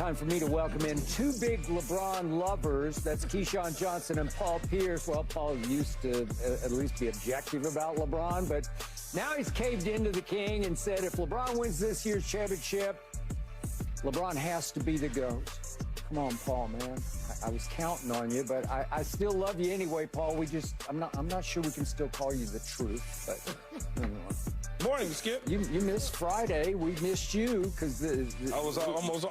Time for me to welcome in two big LeBron lovers. That's Keyshawn Johnson and Paul Pierce. Well, Paul used to at least be objective about LeBron, but now he's caved into the king and said if LeBron wins this year's championship, LeBron has to be the GOAT. Come on, Paul, man. I was counting on you, but I still love you anyway, Paul. I'm not sure we can still call you the truth, but anyway. Morning, Skip. You missed Friday. We missed you because I was almost.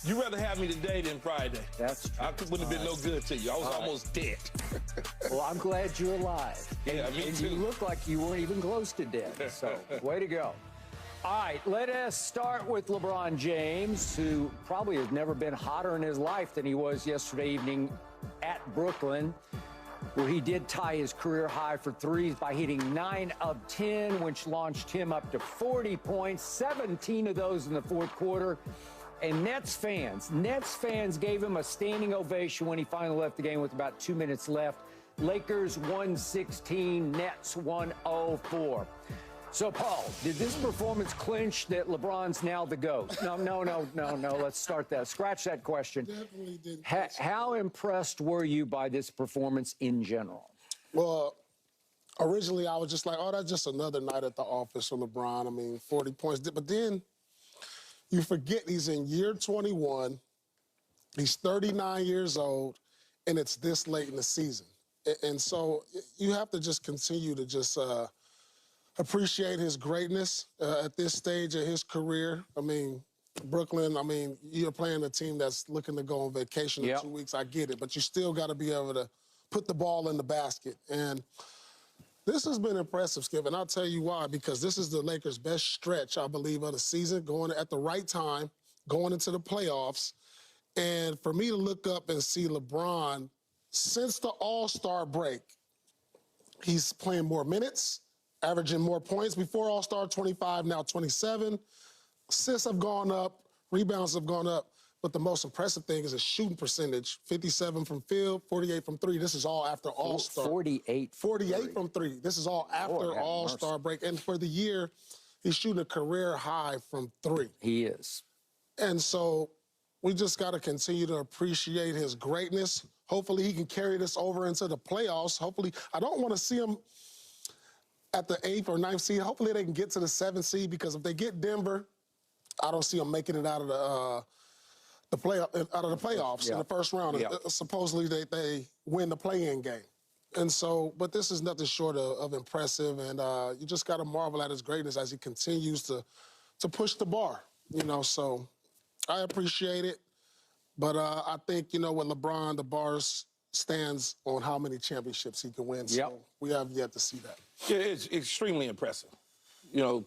You'd rather have me today than Friday. That's true. I wouldn't have been no good to you. I was almost dead. Well, I'm glad you're alive. Yeah, me too. You look like you weren't even close to dead. So, way to go. All right, let us start with LeBron James, who probably has never been hotter in his life than he was yesterday evening at Brooklyn, where he did tie his career high for threes by hitting 9 of 10, which launched him up to 40 points, 17 of those in the fourth quarter. And Nets fans gave him a standing ovation when he finally left the game with about 2 minutes left. Lakers 116, Nets 104. So, Paul, did this performance clinch that LeBron's now the GOAT? No. Let's start that. Scratch that question. Definitely did. How impressed were you by this performance in general? Well, originally I was just like, oh, that's just another night at the office for LeBron. I mean, 40 points. But then you forget he's in year 21. He's 39 years old, and it's this late in the season. And so you have to just continue to just appreciate his greatness at this stage of his career. I mean, Brooklyn, you're playing a team that's looking to go on vacation in 2 weeks. I get it, but you still got to be able to put the ball in the basket. And this has been impressive, Skip, and I'll tell you why, because this is the Lakers' best stretch, I believe, of the season, going at the right time, going into the playoffs. And for me to look up and see LeBron, since the All-Star break, he's playing more minutes, averaging more points. Before All-Star, 25, now 27. Assists have gone up, rebounds have gone up, but the most impressive thing is his shooting percentage, 57 from field, 48 from three. This is all after All-Star. 48 from three. This is all after All-Star break. And for the year, he's shooting a career high from three. He is. And so we just got to continue to appreciate his greatness. Hopefully he can carry this over into the playoffs. Hopefully, I don't want to see him at the 8th or 9th seed. Hopefully they can get to the 7th seed, because if they get Denver, I don't see them making it out of the playoffs in the first round. Supposedly they win the play-in game. And so, but this is nothing short of impressive, and you just got to marvel at his greatness as he continues to push the bar, so I appreciate it. But I think, with LeBron, the bars stands on how many championships he can win. So we have yet to see that. Yeah, it's extremely impressive.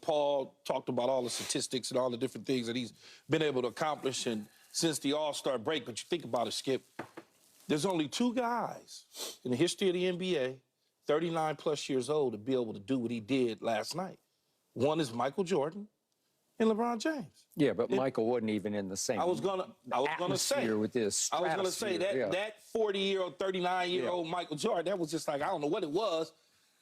Paul talked about all the statistics and all the different things that he's been able to accomplish since the All-Star break. But you think about it, Skip, there's only two guys in the history of the NBA, 39-plus years old, to be able to do what he did last night. One is Michael Jordan and LeBron James. Yeah, but Michael wasn't even in the same I was gonna say with this. I was gonna say that 40-year-old, 39-year-old Michael Jordan, that was just like, I don't know what it was.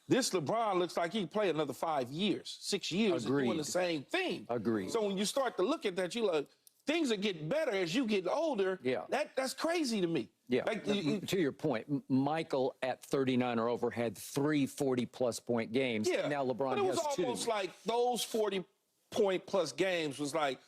This LeBron looks like he can play another 5 years, 6 years, and doing the same thing. Agreed. So when you start to look at that, you're like, things are getting better as you get older. Yeah. That's crazy to me. Yeah. Like, to your point, Michael at 39 or over had 3 40-plus point games. Yeah. Now LeBron has 2. But it was almost like those 40-point-plus games was like,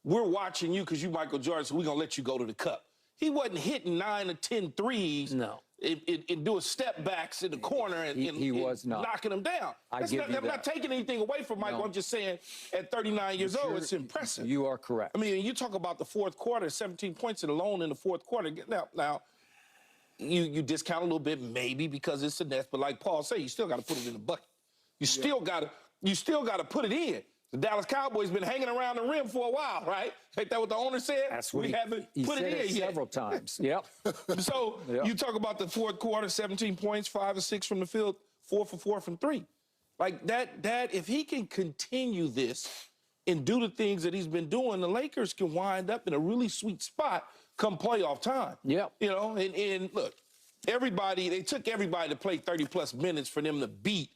we're watching you because you Michael Jordan, so we're going to let you go to the cup. He wasn't hitting 9 or 10 threes. No. And doing step backs in the corner and he was not knocking them down. I'm not taking anything away from Michael. No. I'm just saying at 39 years old, it's impressive. You are correct. I mean, you talk about the fourth quarter, 17 points alone in the fourth quarter. Now you discount a little bit maybe because it's the Nets, but like Paul said, you still got to put it in the bucket. You still got to put it in. The Dallas Cowboys been hanging around the rim for a while, right? Ain't that what the owner said? That's what we haven't put it in yet. Several times. Yep. So you talk about the fourth quarter, 17 points, 5 or 6 from the field, 4 for 4 from 3. Like that, if he can continue this and do the things that he's been doing, the Lakers can wind up in a really sweet spot come playoff time. Yep. And look, they took everybody to play 30-plus minutes for them to beat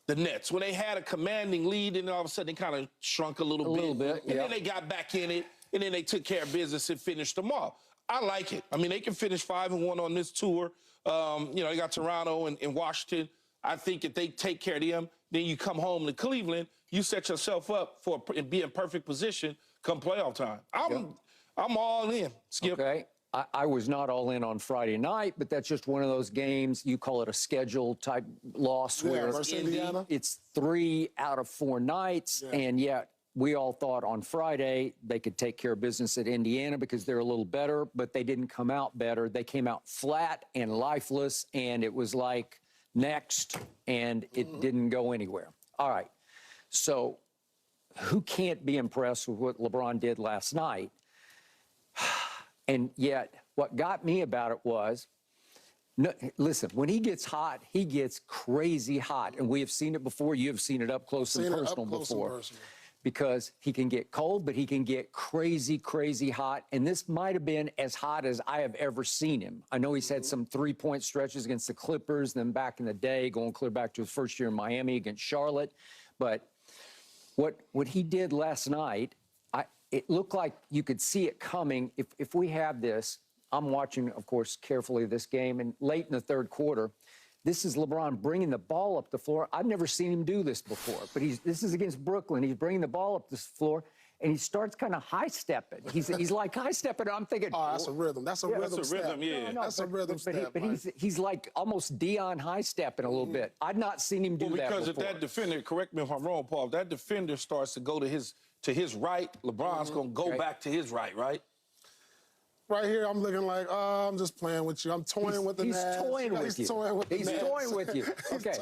the Nets. When they had a commanding lead, and all of a sudden they kind of shrunk a little bit. And then they got back in it. and then they took care of business and finished them off. I like it. I mean, they can finish 5-1 on this tour. They got Toronto and Washington. I think if they take care of them, then you come home to Cleveland, you set yourself up and be in perfect position come playoff time. I'm all in, Skip. Okay. I was not all in on Friday night, but that's just one of those games. You call it a schedule type loss where it's 3 out of 4 nights, and yet we all thought on Friday they could take care of business at Indiana because they're a little better, but they didn't come out better. They came out flat and lifeless, and it was like next, and it didn't go anywhere. All right. So who can't be impressed with what LeBron did last night? And yet what got me about it was, no, listen, when he gets hot, he gets crazy hot. And we have seen it before. You have seen it up close and personal before. Because he can get cold, but he can get crazy, crazy hot. And this might have been as hot as I have ever seen him. I know he's had some 3-point stretches against the Clippers, then back in the day, going clear back to his first year in Miami against Charlotte. But what he did last night, it looked like you could see it coming. If we have this, I'm watching, of course, carefully this game, and late in the third quarter, this is LeBron bringing the ball up the floor. I've never seen him do this before, but this is against Brooklyn. He's bringing the ball up the floor, and he starts kind of high-stepping. He's like high-stepping, and I'm thinking... Oh, that's a rhythm. That's a rhythm step. That's a rhythm step. But he's like almost Dion high-stepping a little bit. I'd not seen him do that before. Because if that defender, correct me if I'm wrong, Paul, if that defender starts to go to his right, LeBron's going to go back to his right? Right here, I'm looking like, I'm just playing with you. I'm toying with the He's toying with you. He's toying with you. Okay.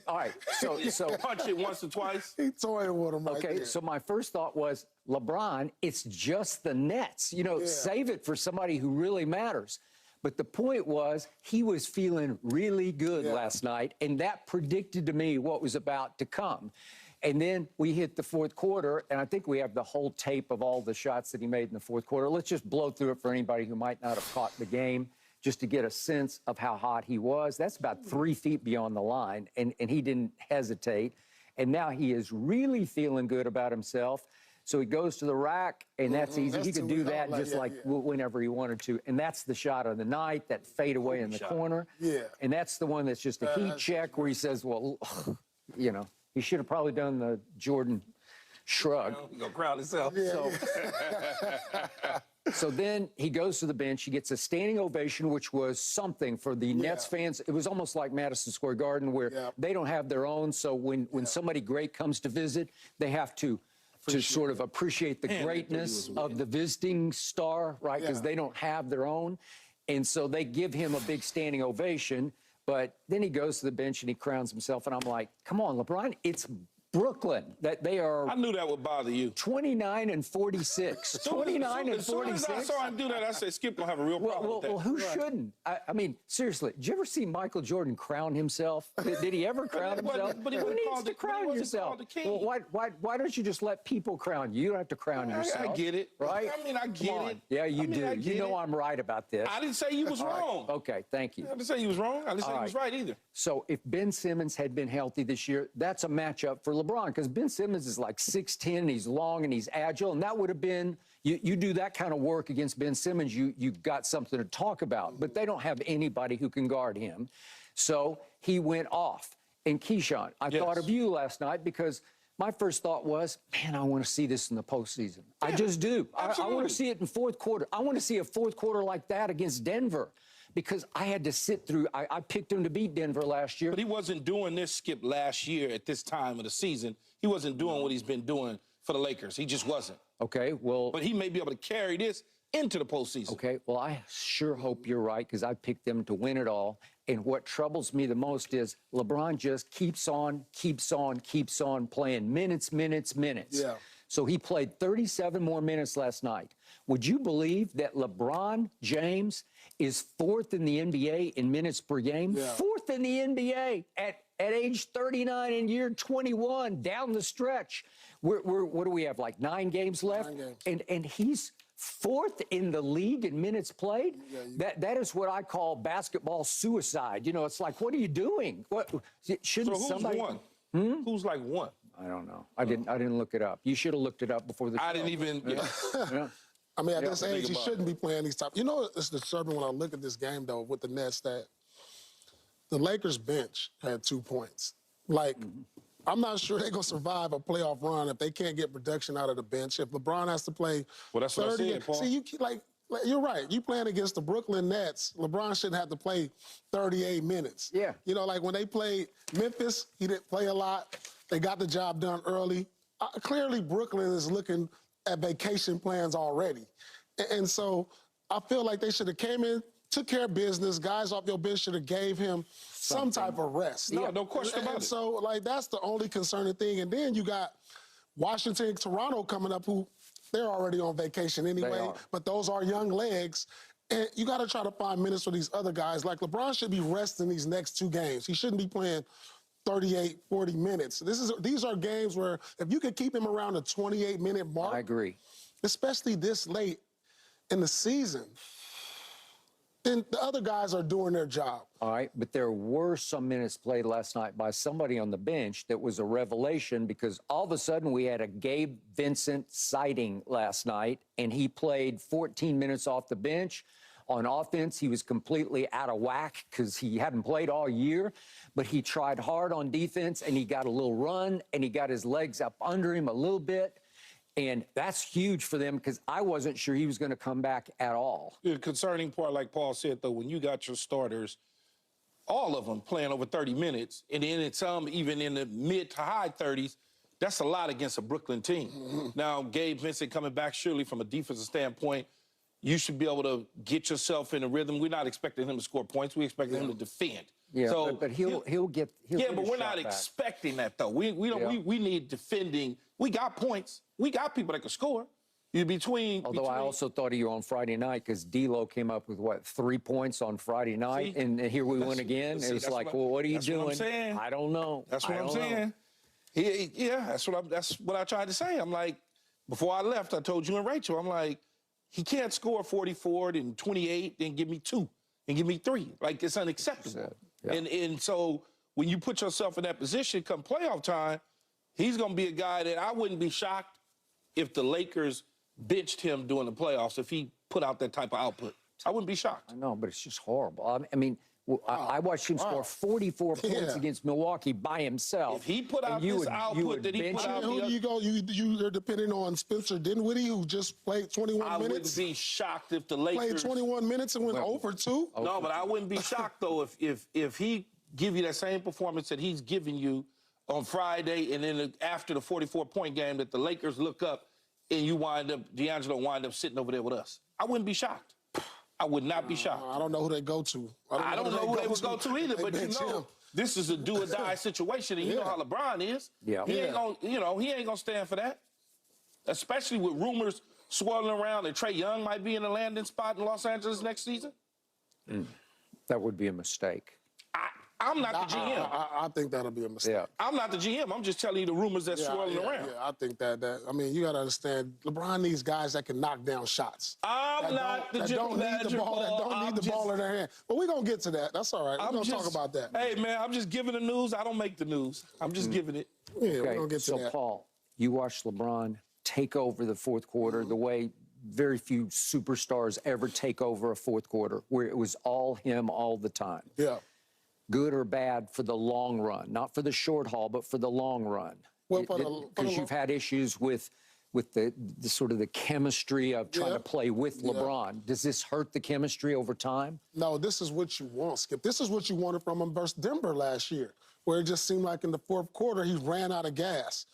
All right. So punch it once or twice. He's toying with him right there. So my first thought was, LeBron, it's just the Nets. Save it for somebody who really matters. But the point was, he was feeling really good last night, and that predicted to me what was about to come. And then we hit the fourth quarter, and I think we have the whole tape of all the shots that he made in the fourth quarter. Let's just blow through it for anybody who might not have caught the game, just to get a sense of how hot he was. That's about 3 feet beyond the line, and he didn't hesitate. And now he is really feeling good about himself. So he goes to the rack, and that's easy. He could do that just whenever he wanted to. And that's the shot of the night, that fadeaway in the corner. And that's the one that's just a heat check where he says, well, he should have probably done the Jordan shrug. He's going to crown himself. So then he goes to the bench. He gets a standing ovation, which was something for the Nets fans. It was almost like Madison Square Garden, where they don't have their own. So when somebody great comes to visit, they have to sort of appreciate the greatness of the visiting star, right? Because they don't have their own. And so they give him a big standing ovation. But then he goes to the bench and he crowns himself. And I'm like, come on, LeBron, it's Brooklyn. That they are. I knew that would bother you. 29 and 46. 29 and 46. I saw him do that. I said, Skip gonna have a real problem with that. Well, who shouldn't? I mean, seriously, did you ever see Michael Jordan crown himself? Did he ever crown himself? But he who wasn't needs to crown yourself? Well, why don't you just let people crown you? You don't have to crown yourself. I get it. Right? I mean, I get it. Yeah, you do. You know I'm right about this. I didn't say you was wrong. Okay, thank you. I didn't say you was wrong. I didn't say you was right either. So if Ben Simmons had been healthy this year, that's a matchup for LeBron, because Ben Simmons is like 6'10", and he's long and he's agile, and that would have been, you do that kind of work against Ben Simmons, you've got something to talk about, but they don't have anybody who can guard him. So he went off. And Keyshawn, I thought of you last night because my first thought was, man, I want to see this in the postseason. I just do. I want to see it in fourth quarter. I want to see a fourth quarter like that against Denver, because I had to sit through. I picked him to beat Denver last year. But he wasn't doing this, Skip, last year at this time of the season. He wasn't doing what he's been doing for the Lakers. He just wasn't. Okay, well. But he may be able to carry this into the postseason. Okay, well, I sure hope you're right, because I picked them to win it all. And what troubles me the most is LeBron just keeps on playing minutes. Yeah. So he played 37 more minutes last night. Would you believe that LeBron James is 4th in the NBA in minutes per game? Yeah. 4th in the NBA at age 39 and year 21 down the stretch. What do we have, like 9 games left? 9 games. And he's 4th in the league in minutes played. That is what I call basketball suicide. It's like, what are you doing? What shouldn't so who's somebody won? Who's like one? I don't know. I didn't look it up. You should have looked it up before the show. I didn't even. Yeah. I mean, at this think age, he about shouldn't be playing these top. You know, it's disturbing when I look at this game, though, with the Nets, that the Lakers bench had 2 points. Like, I'm not sure they're going to survive a playoff run if they can't get production out of the bench. If LeBron has to play Well, that's 30, what I said, Paul. See, you're right. You playing against the Brooklyn Nets, LeBron shouldn't have to play 38 minutes. Yeah. You know, like when they played Memphis, he didn't play a lot. They got the job done early. Clearly, Brooklyn is looking at vacation plans already. And so I feel like they should have came in, took care of business. Guys off your bench should have gave him some type of rest. Yeah, no question about it. So, like, that's the only concerning thing. And then you got Washington and Toronto coming up, who they're already on vacation anyway. But those are young legs. And you got to try to find minutes for these other guys. Like, LeBron should be resting these next 2 games. He shouldn't be playing 38, 40 minutes. These are games where if you could keep him around the 28-minute mark. I agree. Especially this late in the season, then the other guys are doing their job. All right, but there were some minutes played last night by somebody on the bench that was a revelation, because all of a sudden we had a Gabe Vincent sighting last night, and he played 14 minutes off the bench. On offense, he was completely out of whack because he hadn't played all year, but he tried hard on defense, and he got a little run, and he got his legs up under him a little bit. And that's huge for them, because I wasn't sure he was going to come back at all. The concerning part, like Paul said, though, when you got your starters, all of them playing over 30 minutes, and then it's some even in the mid to high 30s, that's a lot against a Brooklyn team. Now, Gabe Vincent coming back, surely from a defensive standpoint, you should be able to get yourself in a rhythm. We're not expecting him to score points. We're expecting him to defend. Yeah, so, but he'll get but his we're not shot back. expecting that, though. We need defending. We got points. We got people that can score. Although I also thought of you on Friday night, because D'Lo came up with, 3 points on Friday night, and here we went again. It was like, well, what are you doing? What I'm saying. I don't know. That's what I'm saying. That's what I tried to say. I'm like, before I left, I told you and Rachel, I'm like, he can't score 44, then 28, then give me 2, and give me 3. Like, it's unacceptable. Yeah. And so when you put yourself in that position come playoff time, he's going to be a guy that I wouldn't be shocked if the Lakers benched him during the playoffs, if he put out that type of output. I wouldn't be shocked. I know, but it's just horrible. I mean, I watched him score 44 points against Milwaukee by himself. If he put out this output that he put out, who do you go? You're depending on Spencer Dinwiddie, who just played 21 minutes. I wouldn't be shocked if the Lakers played 21 minutes and went 0 for 2. No, but I wouldn't be shocked though if he give you that same performance that he's giving you on Friday, and then after the 44-point game that the Lakers look up and D'Angelo wind up sitting over there with us. I wouldn't be shocked. I would not be shocked. I don't know who they go to. I don't know who they would go to either, but this is a do or die situation, and you know how LeBron is. Yeah. He ain't gonna stand for that. Especially with rumors swirling around that Trae Young might be in a landing spot in Los Angeles next season. That would be a mistake. I'm not the GM. I think that'll be a mistake. Yeah. I'm not the GM. I'm just telling you the rumors that's swirling around. Yeah, I think that. I mean, you got to understand, LeBron needs guys that can knock down shots. I'm not the general manager. That don't need the ball in their hand. But we're going to get to that. That's all right. We're going to talk about that. Hey, man, I'm just giving the news. I don't make the news. I'm just giving it. Yeah, we're going to get to that. So, Paul, you watched LeBron take over the fourth quarter the way very few superstars ever take over a fourth quarter, where it was all him all the time. Yeah. Good or bad for the long run, not for the short haul, but for the long run. Well, because you've had issues with the sort of the chemistry of trying to play with LeBron. Does this hurt the chemistry over time? No, this is what you want, Skip. This is what you wanted from him versus Denver last year, where it just seemed like in the fourth quarter he ran out of gas.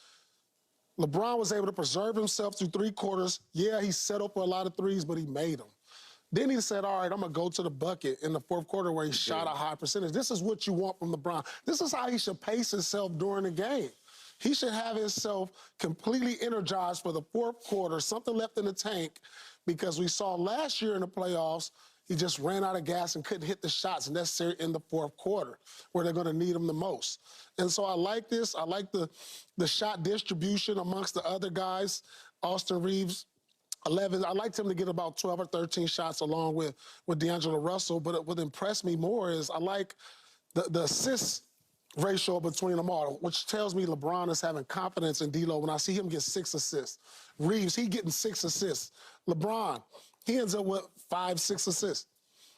LeBron was able to preserve himself through 3 quarters. Yeah, he settled for a lot of threes, but he made them. Then he said, all right, I'm going to go to the bucket in the fourth quarter where he shot a high percentage. This is what you want from LeBron. This is how he should pace himself during the game. He should have himself completely energized for the fourth quarter, something left in the tank, because we saw last year in the playoffs, he just ran out of gas and couldn't hit the shots necessary in the fourth quarter, where they're going to need him the most. And so I like this. I like the shot distribution amongst the other guys. Austin Reeves, 11. I liked him to get about 12 or 13 shots along with D'Angelo Russell. But what impressed me more is I like the assists ratio between them all, which tells me LeBron is having confidence in D'Lo when I see him get 6 assists. Reeves, he getting 6 assists. LeBron, he ends up with 5, 6 assists.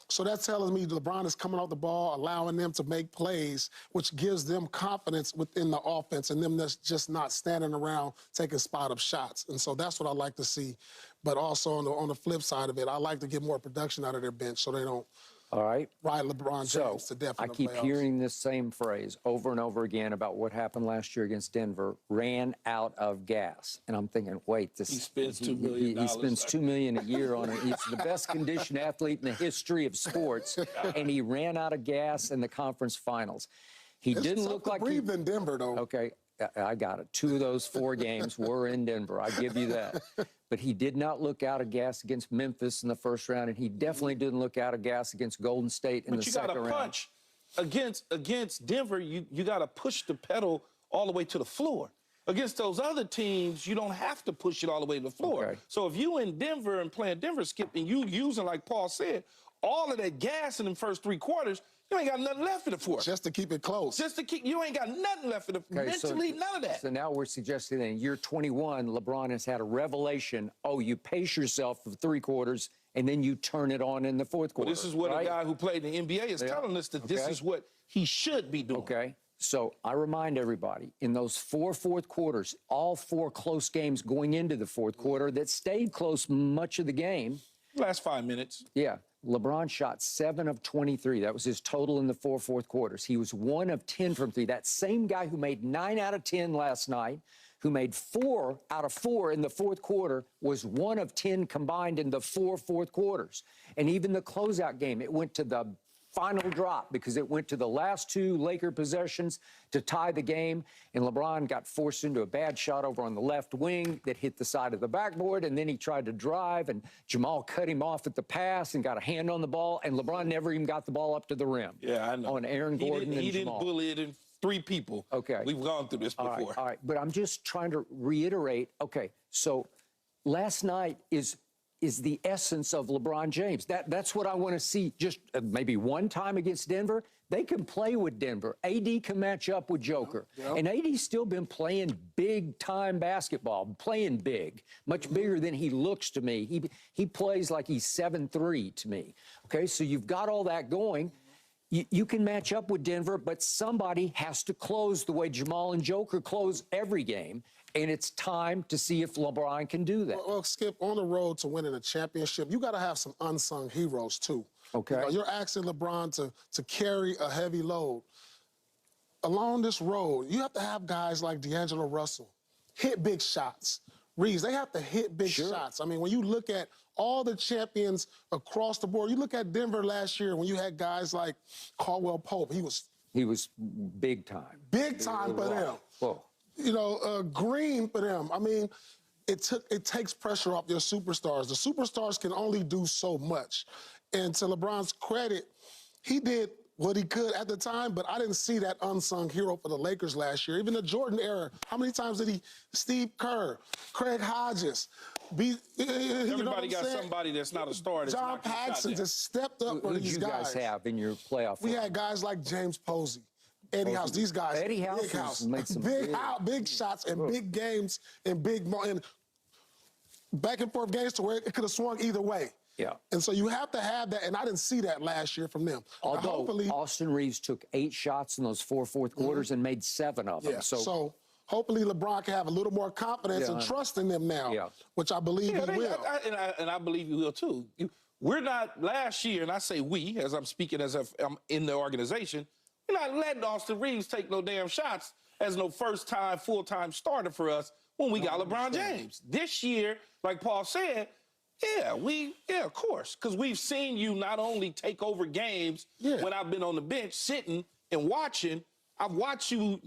So that's telling me LeBron is coming off the ball, allowing them to make plays, which gives them confidence within the offense and them that's just not standing around taking spot-up shots. And so that's what I like to see. But also on the flip side of it, I like to get more production out of their bench so they don't All right. ride LeBron James to death in I the keep playoffs. hearing this same phrase over and over again about what happened last year against Denver, ran out of gas. And I'm thinking, wait, this He spends $2 million. He spends $2 million a year on it. He's the best conditioned athlete in the history of sports, and he ran out of gas in the conference finals. He didn't look like breathe in Denver, though. Okay, I got it. 2 of those 4 games were in Denver. I give you that. But he did not look out of gas against Memphis in the first round, and he definitely didn't look out of gas against Golden State in the second round. But you got to punch against Denver. You got to push the pedal all the way to the floor. Against those other teams, you don't have to push it all the way to the floor. Okay. So if you in Denver and playing Denver, Skip, and you using, like Paul said, all of that gas in the first 3 quarters, you ain't got nothing left in the fourth. Just to keep it close. Just to keep, you ain't got nothing left in the mentally, none of that. So now we're suggesting that in year 21, LeBron has had a revelation. Oh, you pace yourself for 3 quarters, and then you turn it on in the fourth quarter. Well, this is what a guy who played in the NBA is telling us, that this is what he should be doing. Okay. So I remind everybody, in those 4 fourth quarters, all 4 close games going into the fourth quarter that stayed close much of the game. Last 5 minutes. Yeah. LeBron shot 7 of 23. That was his total in the 4 fourth quarters. He was 1 of 10 from 3. That same guy who made 9 out of 10 last night, who made 4 out of 4 in the fourth quarter, was 1 of 10 combined in the 4 fourth quarters. And even the closeout game, it went to the final drop because it went to the last 2 Laker possessions to tie the game, and LeBron got forced into a bad shot over on the left wing that hit the side of the backboard, and then he tried to drive, and Jamal cut him off at the pass and got a hand on the ball, and LeBron never even got the ball up to the rim. Yeah, I know. On Aaron Gordon and Jamal. He didn't bully it in 3 people. Okay. We've gone through this before. All right. But I'm just trying to reiterate, okay, so last night is the essence of LeBron James. That's what I want to see just maybe one time against Denver. They can play with Denver. AD can match up with Joker. Yep. And AD's still been playing big-time basketball, playing big, much bigger than he looks to me. He plays like he's 7'3" to me. Okay, so you've got all that going. You can match up with Denver, but somebody has to close the way Jamal and Joker close every game. And it's time to see if LeBron can do that. Well, Skip, on the road to winning a championship, you got to have some unsung heroes, too. Okay. You're asking LeBron to carry a heavy load. Along this road, you have to have guys like D'Angelo Russell hit big shots. Reeves, they have to hit big shots. I mean, when you look at all the champions across the board, you look at Denver last year when you had guys like Caldwell Pope. He was big time. Big time for them. Whoa. You know, Green for them. I mean, it takes pressure off your superstars. The superstars can only do so much. And to LeBron's credit, he did what he could at the time, but I didn't see that unsung hero for the Lakers last year. Even the Jordan era, how many times did Steve Kerr, Craig Hodges, everybody got somebody that's not a star. John Paxson just stepped up for these guys. Who did you guys have in your playoff? We had guys like James Posey, Eddie House. These guys, Eddie House made some big shots and big games and and back and forth games to where it could have swung either way. Yeah. And so you have to have that, and I didn't see that last year from them. Although Austin Reeves took 8 shots in those 4 fourth quarters and made 7 of them. Yeah. So hopefully LeBron can have a little more confidence and trust in them now, which I believe he will. And I believe he will, too. We're not, last year, and I say we, as I'm speaking as if I'm in the organization, we're not letting Austin Reeves take no damn shots as no first-time, full-time starter for us when we got LeBron James. This year, like Paul said, of course, because we've seen you not only take over games when I've been on the bench sitting and watching. I've watched you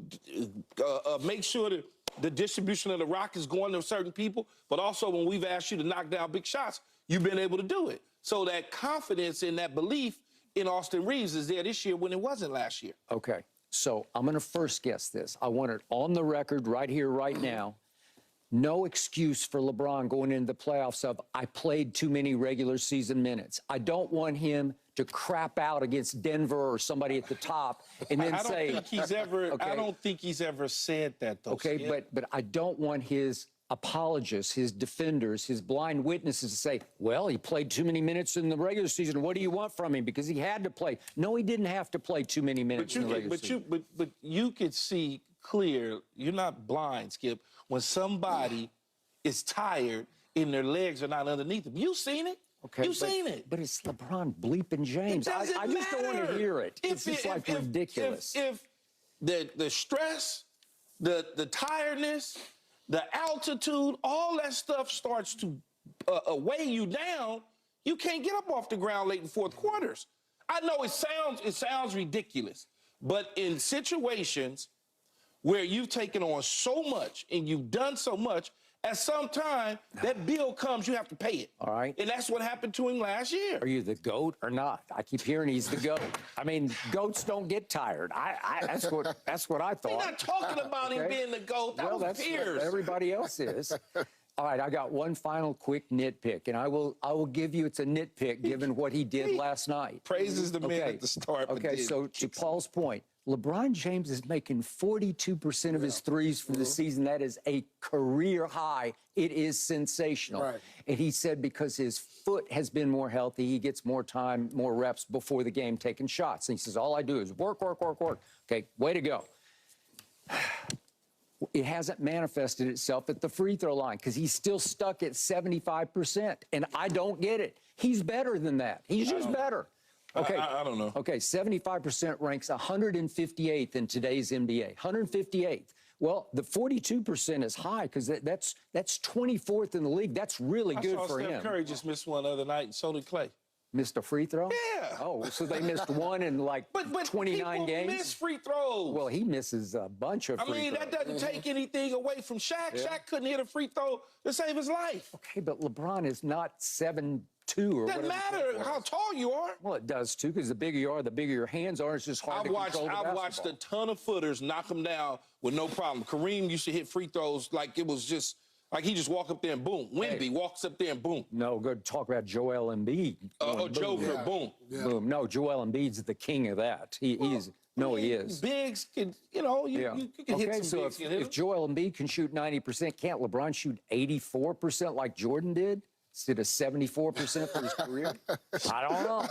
make sure that the distribution of the rock is going to certain people, but also when we've asked you to knock down big shots, you've been able to do it. So that confidence and that belief in Austin Reeves is there this year when it wasn't last year. Okay, so I'm going to first guess this. I want it on the record right here, right now. No excuse for LeBron going into the playoffs of, I played too many regular season minutes. I don't want him to crap out against Denver or somebody at the top and then I don't say... think he's ever. I don't think he's ever said that, though. Okay, Skip. but I don't want his apologists, his defenders, his blind witnesses to say, well, he played too many minutes in the regular season. What do you want from him? Because he had to play. No, he didn't have to play too many minutes in the regular season. But you could see clear. You're not blind, Skip. When somebody is tired and their legs are not underneath them, you seen it. Okay, You've seen it. But it's LeBron bleeping James. I just don't want to hear it. It's just like ridiculous. If the stress, the tiredness, the altitude, all that stuff starts to weigh you down, you can't get up off the ground late in fourth quarters. I know it sounds ridiculous, but in situations where you've taken on so much and you've done so much, at some time, that bill comes, you have to pay it. All right. And that's what happened to him last year. Are you the GOAT or not? I keep hearing he's the GOAT. I mean, GOATs don't get tired. That's what I thought. We're not talking about him being the GOAT. That's Pierce. what everybody else is. All right, I got one final quick nitpick, and I will give you it's a nitpick given what he did last night. Praises the man at the start. Okay, so to Paul's point, LeBron James is making 42% of his threes for the season. That is a career high. It is sensational. Right. And he said because his foot has been more healthy, he gets more time, more reps before the game taking shots. And he says, all I do is work, work, work, work. Okay, way to go. It hasn't manifested itself at the free throw line because he's still stuck at 75%. And I don't get it. He's better than that. He's just better. Okay. I don't know. Okay, 75% ranks 158th in today's NBA. 158th. Well, the 42% is high because that's 24th in the league. That's really good for him. Steph Curry just missed one the other night, and so did Clay. Missed a free throw? Yeah. Oh, so they missed one in like but 29 games? People miss free throws. Well, he misses a bunch of free throws. I mean, that doesn't take anything away from Shaq. Yeah. Shaq couldn't hit a free throw to save his life. Okay, but LeBron is not 7'2" or whatever. Doesn't matter how tall you are. Well, it does too, because the bigger you are, the bigger your hands are. It's just hard to control the basketball. I've watched a ton of footers knock them down with no problem. Kareem used to hit free throws like it was just, like he just walk up there and boom. Wemby walks up there and boom. No, go talk about Joel Embiid. Joker, boom. Yeah. Boom. No, Joel Embiid's the king of that. He is. Bigs can, you can hit some bigs. So if Joel Embiid can shoot 90%, can't LeBron shoot 84% like Jordan did instead of 74% for his career? I don't know.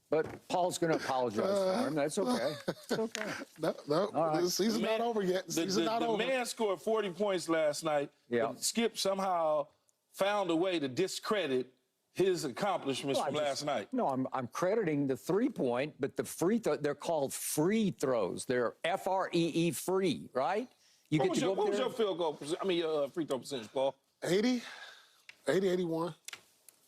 But Paul's going to apologize for him. That's okay. It's okay. No, right. the season's not over yet. The man scored 40 points last night. Yeah. Skip somehow found a way to discredit his accomplishments from last night. No, I'm crediting the three-point, but the free throw, they're called free throws. They're F-R-E-E free, right? You What was your field goal? Free throw percentage, Paul? 80, 81,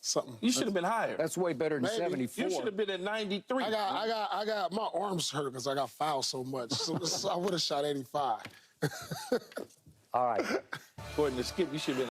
something. You should have been higher. That's way better than 74. You should have been at 93. I got my arms hurt because I got fouled so much. So I would have shot 85. All right. According to Skip, you should have been